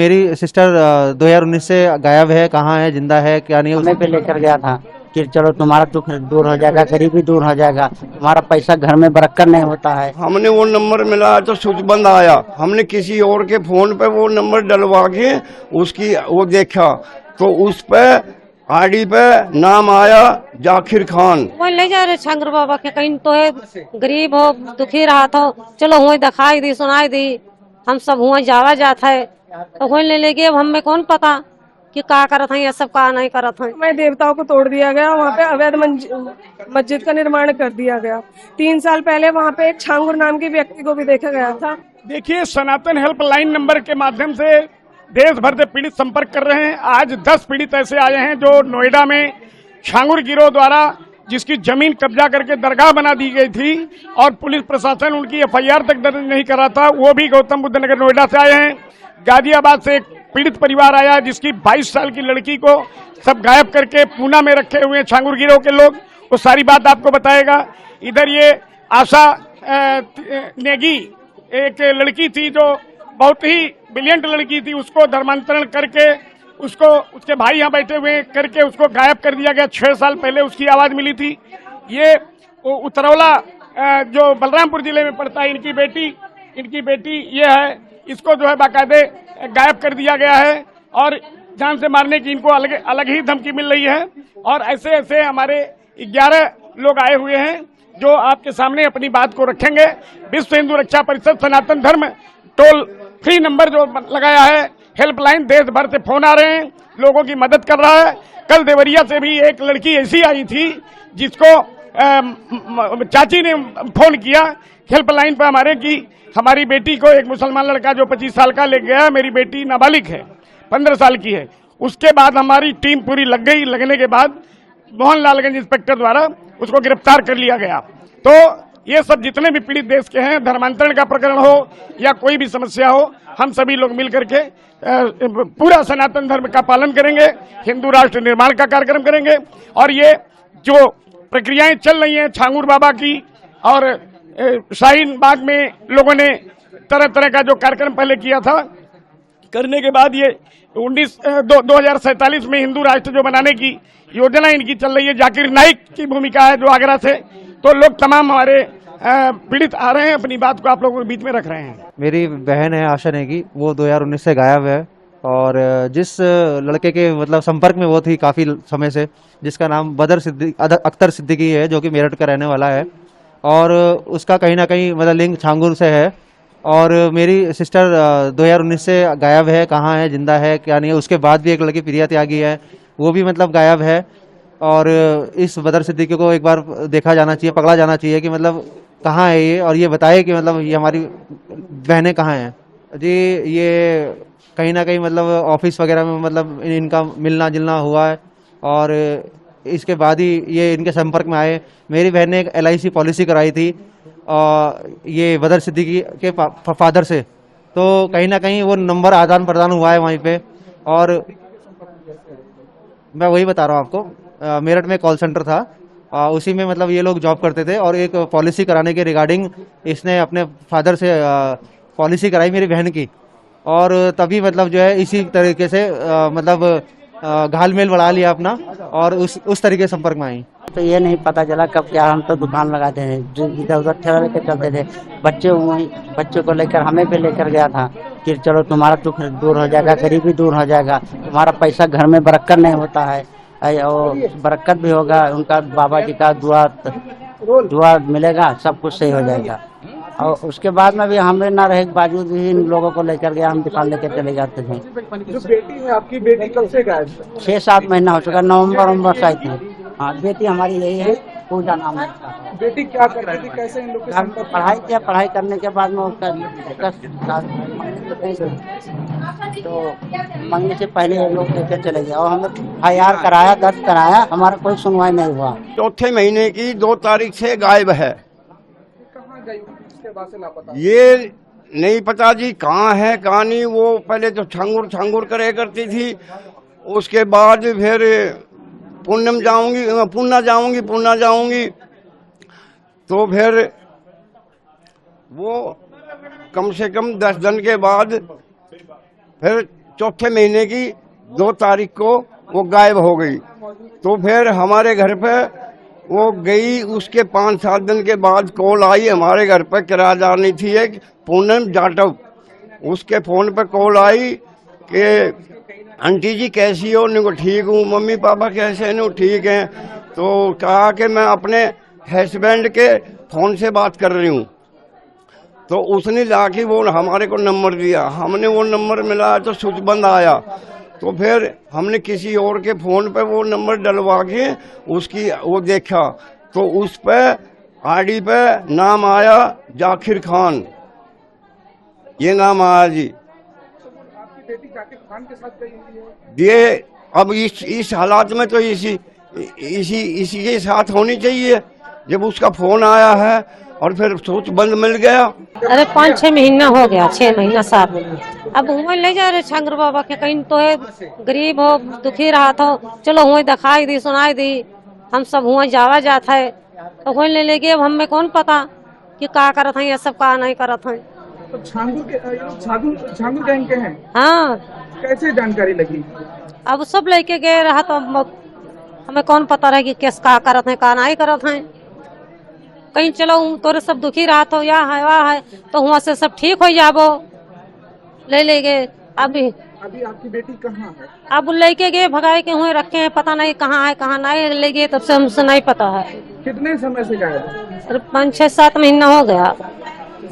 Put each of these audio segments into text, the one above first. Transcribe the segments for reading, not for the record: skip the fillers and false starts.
मेरी सिस्टर 2019 से गायब है। कहाँ है, जिंदा है क्या नहीं हमें पे लेकर गया था कि चलो तुम्हारा दुख दूर हो जाएगा, गरीबी दूर हो जाएगा, तुम्हारा पैसा घर में बरकत नहीं होता है। हमने वो नंबर मिलाया तो स्विच बंद आया। हमने किसी और के फोन पे वो नंबर डलवा के उसकी वो देखा तो उस पे आईडी पे नाम आया जाकिर खान। वो ले जा रहे शंकर बाबा के कहीं तो है, गरीब हो दुखी रहा था, चलो हुए दिखाई दी सुनाई दी, हम सब हुए जावा जात है तो हुए ले गए। अब हमें कौन पता कि का करत है या सब का नहीं करत है। मैं देवताओं को तोड़ दिया गया, वहाँ पे अवैध मस्जिद का निर्माण कर दिया गया। 3 साल पहले वहाँ पे एक छांगुर नाम के व्यक्ति को भी देखा गया था। देखिए, सनातन हेल्पलाइन नंबर के माध्यम से देश भर से पीड़ित संपर्क कर रहे हैं। आज 10 पीड़ित ऐसे आए हैं जो नोएडा में छांगुर गिरोह द्वारा जिसकी जमीन कब्जा करके दरगाह बना दी गई थी और पुलिस प्रशासन उनकी एफआईआर तक दर्ज नहीं करा था, वो भी गौतम बुद्ध नगर नोएडा से आए हैं। गाजियाबाद से एक पीड़ित परिवार आया जिसकी 22 साल की लड़की को सब गायब करके पूना में रखे हुए छांगुर गिरोह के लोग। वो सारी बात आपको बताएगा। इधर ये आशा नेगी एक लड़की थी जो बहुत ही ब्रिलियंट लड़की थी, उसको धर्मांतरण करके उसको उसके भाई यहाँ बैठे हुए करके उसको गायब कर दिया गया। 6 साल पहले उसकी आवाज मिली थी। ये उतरौला जो बलरामपुर जिले में पड़ता है, इनकी बेटी ये है, इसको जो है बाकायदे गायब कर दिया गया है और जान से मारने की इनको अलग ही धमकी मिल रही है। और ऐसे ऐसे हमारे 11 लोग आए हुए हैं जो आपके सामने अपनी बात को रखेंगे। विश्व हिंदू रक्षा परिषद सनातन धर्म टोल फ्री नंबर जो लगाया है, हेल्पलाइन, देश भर से फोन आ रहे हैं, लोगों की मदद कर रहा है। कल देवरिया से भी एक लड़की ऐसी आई थी जिसको चाची ने फोन किया हेल्पलाइन पर हमारे की हमारी बेटी को एक मुसलमान लड़का जो 25 साल का ले गया, मेरी बेटी नाबालिग है, 15 साल की है। उसके बाद हमारी टीम पूरी लग गई। लगने के बाद मोहनलालगंज इंस्पेक्टर द्वारा उसको गिरफ्तार कर लिया गया। तो ये सब जितने भी पीड़ित देश के हैं, धर्मांतरण का प्रकरण हो या कोई भी समस्या हो, हम सभी लोग मिल करके पूरा सनातन धर्म का पालन करेंगे, हिंदू राष्ट्र निर्माण का कार्यक्रम करेंगे। और ये जो प्रक्रियाएं चल रही हैं छांगुर बाबा की और शाहीन बाग में लोगों ने तरह तरह का जो कार्यक्रम पहले किया था, करने के बाद ये 2047 में हिंदू राष्ट्र जो बनाने की योजना इनकी चल रही है। जाकिर नाइक की भूमिका है जो आगरा से, तो लोग तमाम हमारे पीड़ित आ रहे हैं, अपनी बात को आप लोगों के बीच में रख रहे हैं। मेरी बहन है आशा नेगी, वो 2019 से गायब है और जिस लड़के के मतलब संपर्क में वो थी काफ़ी समय से, जिसका नाम अख्तर सिद्दीकी है, जो कि मेरठ का रहने वाला है और उसका कहीं ना कहीं मतलब लिंक छांगुर से है। और मेरी सिस्टर 2019 से गायब है। कहाँ है, जिंदा है क्या नहीं। उसके बाद भी एक लड़की प्रिया त्यागी है, वो भी मतलब गायब है। और इस बदर सिद्दीकी को एक बार देखा जाना चाहिए, पकड़ा जाना चाहिए कि मतलब कहाँ है ये, और ये बताए कि मतलब ये हमारी बहनें कहाँ हैं। जी, ये कहीं ना कहीं मतलब ऑफिस वगैरह में मतलब इनका मिलना जुलना हुआ है और इसके बाद ही ये इनके संपर्क में आए। मेरी बहन ने एक LIC पॉलिसी कराई थी ये बदर सिद्दीकी के फादर से, तो कहीं ना कहीं वो नंबर आदान प्रदान हुआ है वहीं पे। और मैं वही बता रहा हूँ आपको, मेरठ में कॉल सेंटर था, उसी में मतलब ये लोग जॉब करते थे और एक पॉलिसी कराने के रिगार्डिंग इसने अपने फादर से पॉलिसी कराई मेरी बहन की, और तभी मतलब जो है इसी तरीके से मतलब घालमेल बढ़ा लिया अपना और उस तरीके से संपर्क में आई। तो ये नहीं पता चला कब क्या, हम तो दुकान लगाते थे, जो इधर उधर ठेला लेकर चलते थे। बच्चों को लेकर हमें पे लेकर गया था कि चलो तुम्हारा दुख दूर हो जाएगा, गरीबी दूर हो जाएगा, तुम्हारा पैसा घर में बरकत नहीं होता है और बरकत भी होगा, उनका बाबा जी का दुआ मिलेगा, सब कुछ सही हो जाएगा। और उसके बाद में भी हमें ना रहे बावजूद भी इन लोगों को लेकर गया, हम दुकान लेकर चले जाते थे। जो बेटी है आपकी, बेटी कब से गायब है? 6-7 महीना हो चुका, नवंबर से आई थी। हाँ, बेटी हमारी यही है, पूजा नाम है। बेटी क्या कर रही थी, कैसे इन लोग के संपर्क में? पढ़ाई किया, पढ़ाई करने के बाद में तो मंगने से पहले ये लोग लेकर चले गए और हमने FIR कराया, दर्ज कराया, हमारा कोई सुनवाई नहीं हुआ। चौथे महीने की 2 तारीख से गायब है। कहाँ गई, इसके बाद से लापता? ये नहीं पता जी कहाँ है कहाँ नहीं। वो पहले तो छांगुर करे करती थी, उसके बाद फिर पूना जाऊंगी, तो फिर वो कम से कम 10 दिन के बाद फिर चौथे महीने की 2 तारीख को वो गायब हो गई। तो फिर हमारे घर पे वो गई, उसके 5-7 दिन के बाद कॉल आई हमारे घर पे, किराएदार नहीं थी एक पूनम जाटव, उसके फ़ोन पे कॉल आई कि आंटी जी कैसी हो? उन्होंने कहा ठीक हूँ। मम्मी पापा कैसे हैं? ठीक हैं। तो कहा कि मैं अपने हस्बैंड के फ़ोन से बात कर रही हूँ। तो उसने लाके वो हमारे को नंबर दिया, हमने वो नंबर मिलाया तो स्विच बंद आया। तो फिर हमने किसी और के फ़ोन पे वो नंबर डलवा के उसकी वो देखा, तो उस पे आईडी पे नाम आया जाकिर खान, ये नाम आया जी। आपकी बेटी जाकिर खान के साथ गई हुई है। ये अब इस हालात में तो इसी के साथ होनी चाहिए जब उसका फोन आया है और फिर सोच बंद मिल गया। अरे 5-6 महीना हो गया, 6 महीना 7 महीना। अब हुए ले जा रहे छांगर बाबा के, कहीं तो है गरीब हो, दुखी रहा हो, चलो हुए दिखाई दी सुनाई दी, हम सब हुए जावा जात है तो हुए ले गए। अब हमें कौन पता कि का करत है, ये सब का नहीं करत है। तो छांगुर गैंग के हैं। हाँ, कैसे जानकारी लगी? अब सब लेके गए रहा तो हमें कौन पता रहे कि किस का करत है का नहीं करत है। कहीं चलो तोरे सब दुखी रहा तो या है वहाँ है तो वहाँ से सब ठीक हो जाबो, ले गए। अभी आपकी बेटी कहाँ है? अब लेके गए, भगाए के हुए रखे हैं, पता नहीं कहाँ है कहाँ नहीं, ले गए तब से हमसे नहीं पता है। कितने समय से गायब है? सिर्फ 5-6-7 महीना हो गया।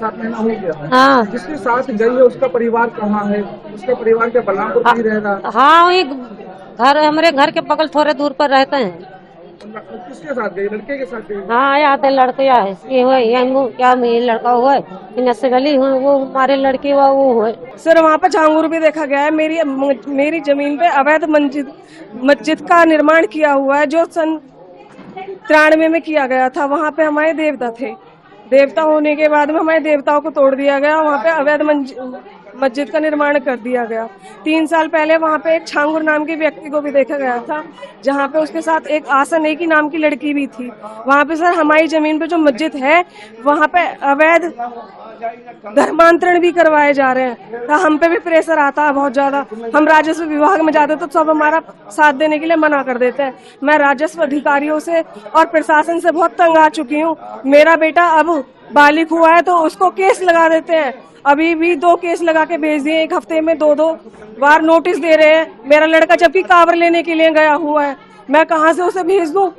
7 महीना हो गया। हाँ जिसके साथ गई है उसका परिवार कहाँ है? उसका परिवार क्या बलरामपुर में ही रह रहा है? हाँ, वही घर, हमारे घर के बगल थोड़े दूर पर रहते हैं। किसके साथ गई? लड़के के साथ गई? हाँ, आते लड़के आए, ये हुए क्या मेरे लड़का हुआ है, से गली हुए, वो हमारे लड़के हुआ वो हुए। सर वहाँ पे झांगुर भी देखा गया है। मेरी जमीन पे अवैध मस्जिद का निर्माण किया हुआ है जो सन 93 में किया गया था। वहाँ पे हमारे देवता थे, देवता होने के बाद में हमारे देवताओं को तोड़ दिया गया, वहाँ पे अवैध मस्जिद का निर्माण कर दिया गया। 3 साल पहले वहाँ पे एक छांगुर नाम के व्यक्ति को भी देखा गया था, जहाँ पे उसके साथ एक आसन एक ही नाम की लड़की भी थी। वहाँ पे सर हमारी जमीन पे जो मस्जिद है वहाँ पे अवैध धर्मांतरण भी करवाए जा रहे हैं। तो हम पे भी प्रेशर आता है बहुत ज्यादा। हम राजस्व विभाग में जाते तो सब हमारा साथ देने के लिए मना कर देते हैं। मैं राजस्व अधिकारियों से और प्रशासन से बहुत तंग आ चुकी हूँ। मेरा बेटा अब बालिग हुआ है तो उसको केस लगा देते हैं। अभी भी 2 केस लगा के भेज दिए, 1 हफ्ते में 2 बार नोटिस दे रहे हैं। मेरा लड़का जबकि कावर लेने के लिए गया हुआ है, मैं कहाँ से उसे भेज दूं?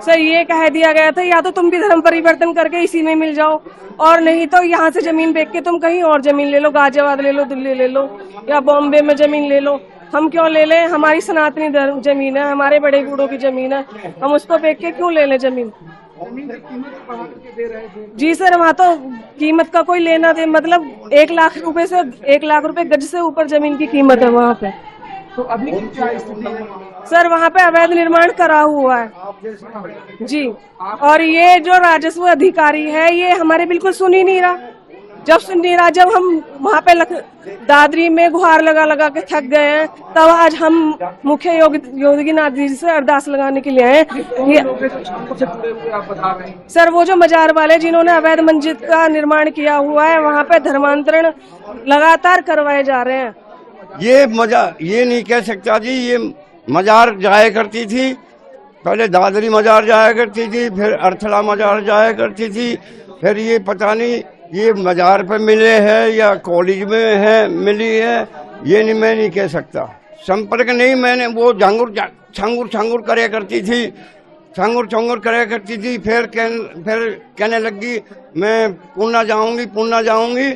सर ये कह दिया गया था या तो तुम भी धर्म परिवर्तन करके इसी में मिल जाओ, और नहीं तो यहाँ से जमीन बेच के तुम कहीं और जमीन ले लो, गाजियाबाद ले लो, दिल्ली ले लो, या बॉम्बे में जमीन ले लो। हम क्यों ले लें? हमारी सनातनी जमीन है, हमारे बड़े बूढ़ों की जमीन है, हम उसको बेच के क्यों ले लें जमीन? जी सर, वहाँ तो कीमत का कोई लेना दे, मतलब 1 लाख रुपए से 1 लाख रुपए गज से ऊपर जमीन की कीमत है वहाँ पे। तो अभी क्या स्थिति है? सर वहाँ पे अवैध निर्माण करा हुआ है जी, और ये जो राजस्व अधिकारी है ये हमारे बिल्कुल सुन ही नहीं रहा। जब हम वहाँ पे दादरी में गुहार लगा के थक गए हैं, तब आज हम मुख्य योगीनाथ जी से अरदास लगाने के लिए आए। सर वो जो मजार वाले जिन्होंने अवैध मस्जिद का निर्माण किया हुआ है वहाँ पे धर्मांतरण लगातार करवाए जा रहे हैं। ये नहीं कह सकता जी, ये मजार जाया करती थी, पहले दादरी मजार जाया करती थी, फिर अर्थला मजार जाया करती थी, फिर ये पता नहीं ये मजार पे मिले हैं या कॉलेज में है मिली है, ये नहीं, मैं नहीं कह सकता। संपर्क नहीं, मैंने वो छांगुर करया करती थी, छांगुर करया करती थी, फिर कहने लगी मैं पूना जाऊंगी,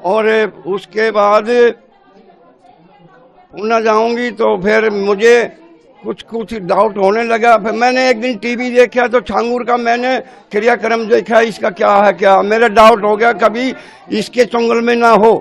और उसके बाद पूना जाऊंगी तो फिर मुझे कुछ डाउट होने लगा। फिर मैंने एक दिन टीवी देखा तो छांगुर का मैंने क्रियाक्रम देखा, इसका क्या है क्या, मेरा डाउट हो गया कभी इसके चंगुल में ना हो।